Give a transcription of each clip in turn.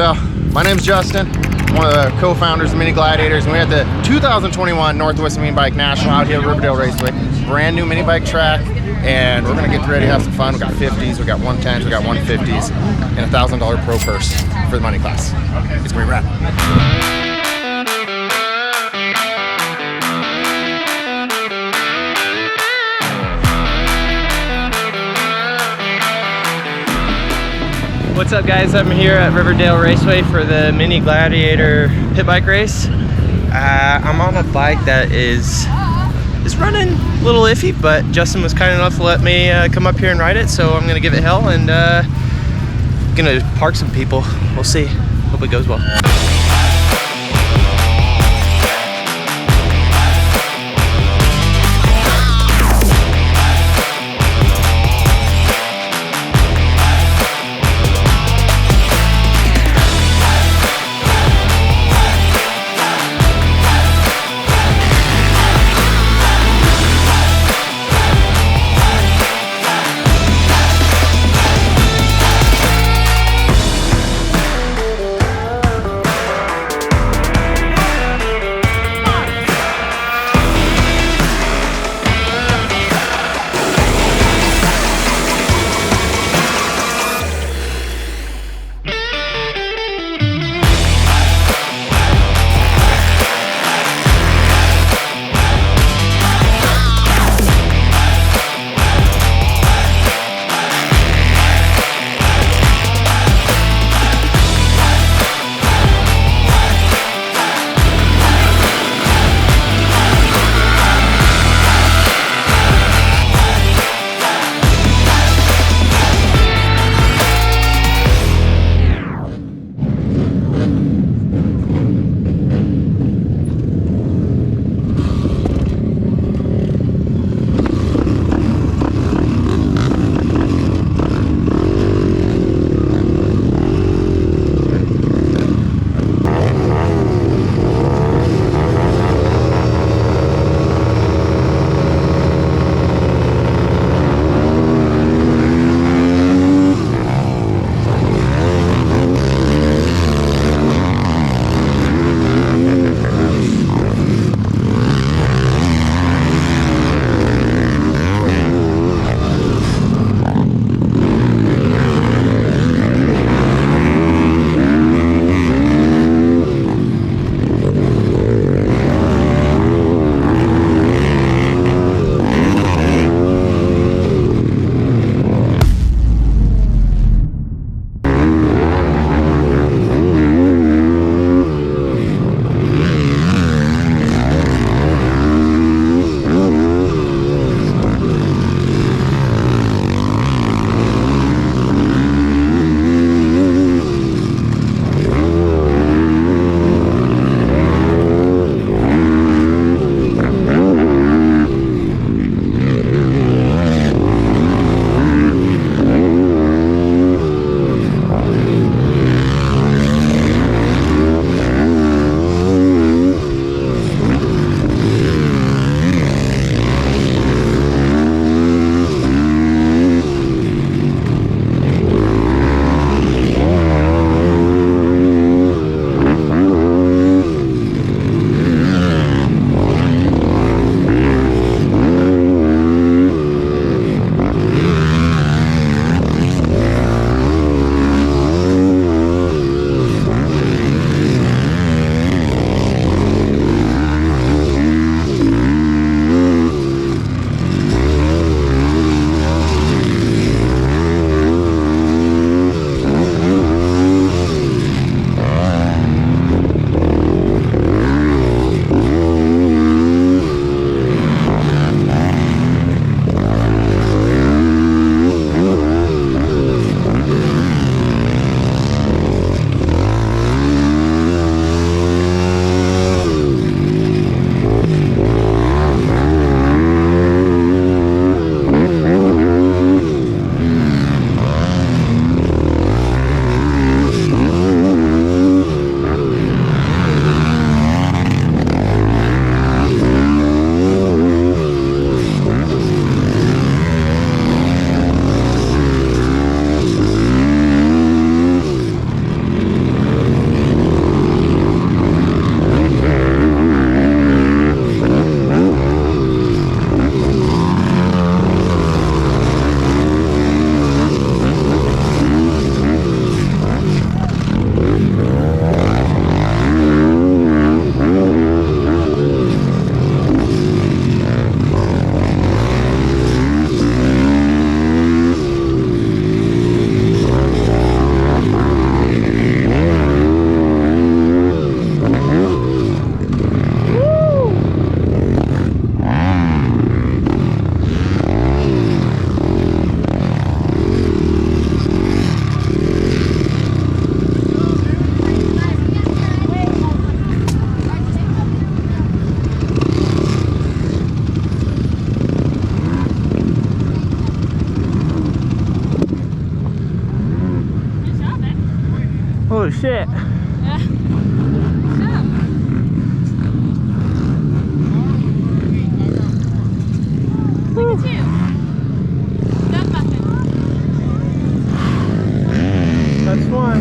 So, my name's Justin, one of the co-founders of Mini Gladiators, and we're at the 2021 Northwest Mini Bike National out here at Riverdale Raceway. Brand new mini bike track, and we're gonna get ready to have some fun. We got 50s, we got 110s, we got 150s, and a $1,000 pro purse for the money class. It's gonna be rad. What's up, guys? I'm here at Riverdale Raceway for the Mini Gladiator pit bike race. I'm on a bike that is running a little iffy, but Justin was kind enough to let me come up here and ride it, so I'm gonna give it hell and gonna park some people. We'll see. Hope it goes well. Holy shit. Yeah. Look at you. Dumb muffin. That's one.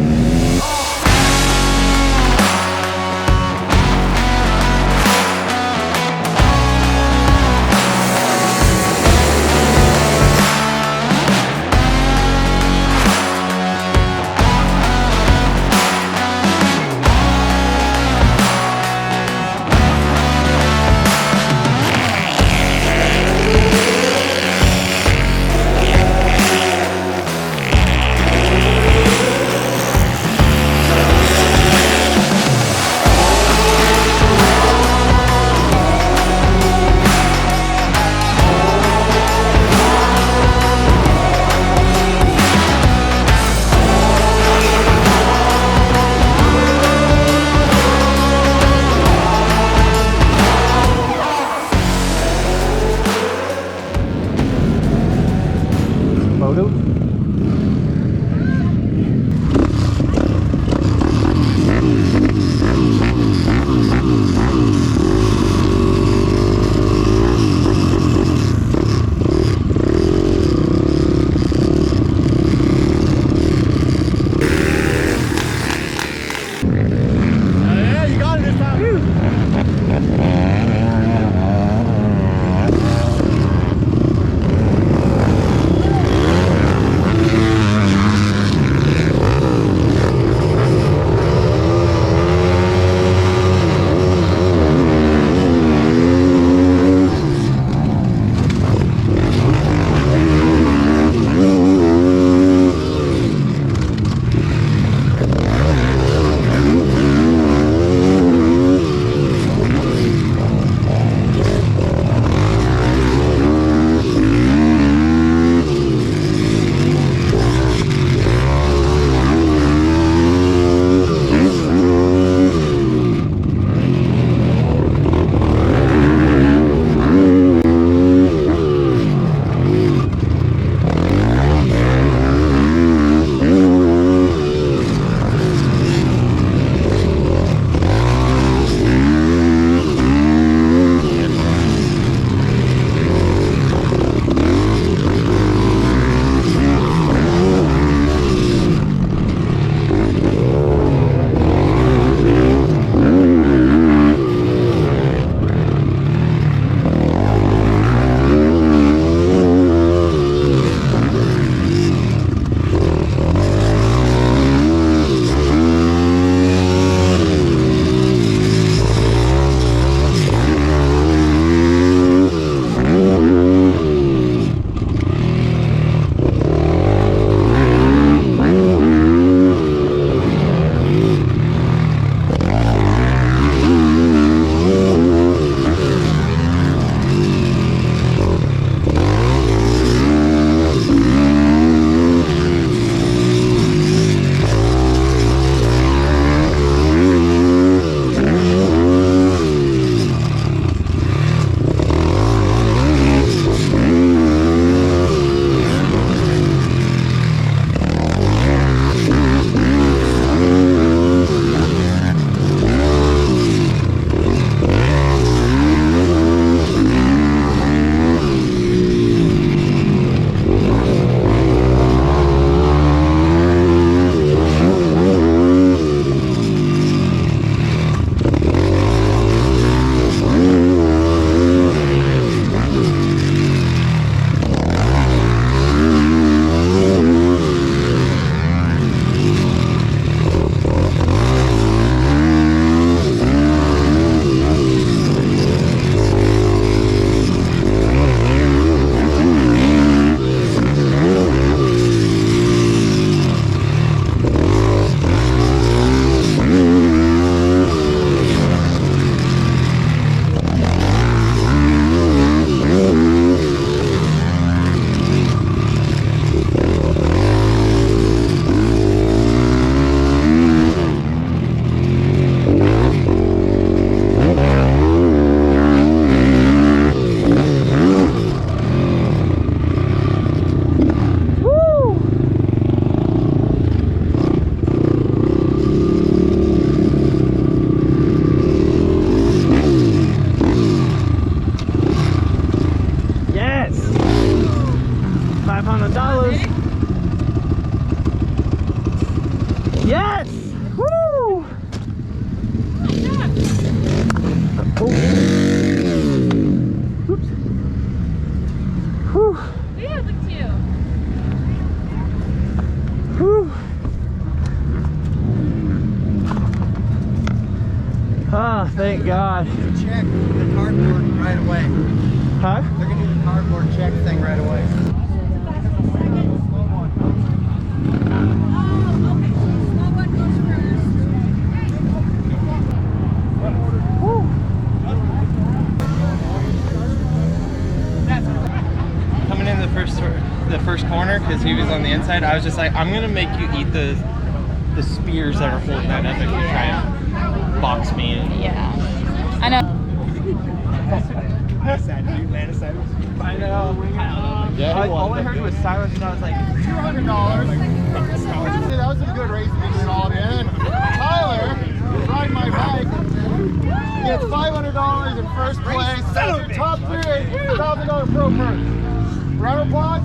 Yes! Woo! Good job. Oops. Whew. Yeah, look at you. Whew. Ah, thank God. Check the cardboard right away. Huh? They're gonna do the cardboard check thing right away. Coming in the first corner because he was on the inside, I was just like, I'm gonna make you eat the spears that are holding that up if you try and box me in. Yeah. I know. I know. Yeah, he All won. I heard was silence, and I was like, $200. That was some good racing between all of you. And then Tyler, riding my bike, gets $500 in first place. Top three, $1,000 pro purse. Round of applause.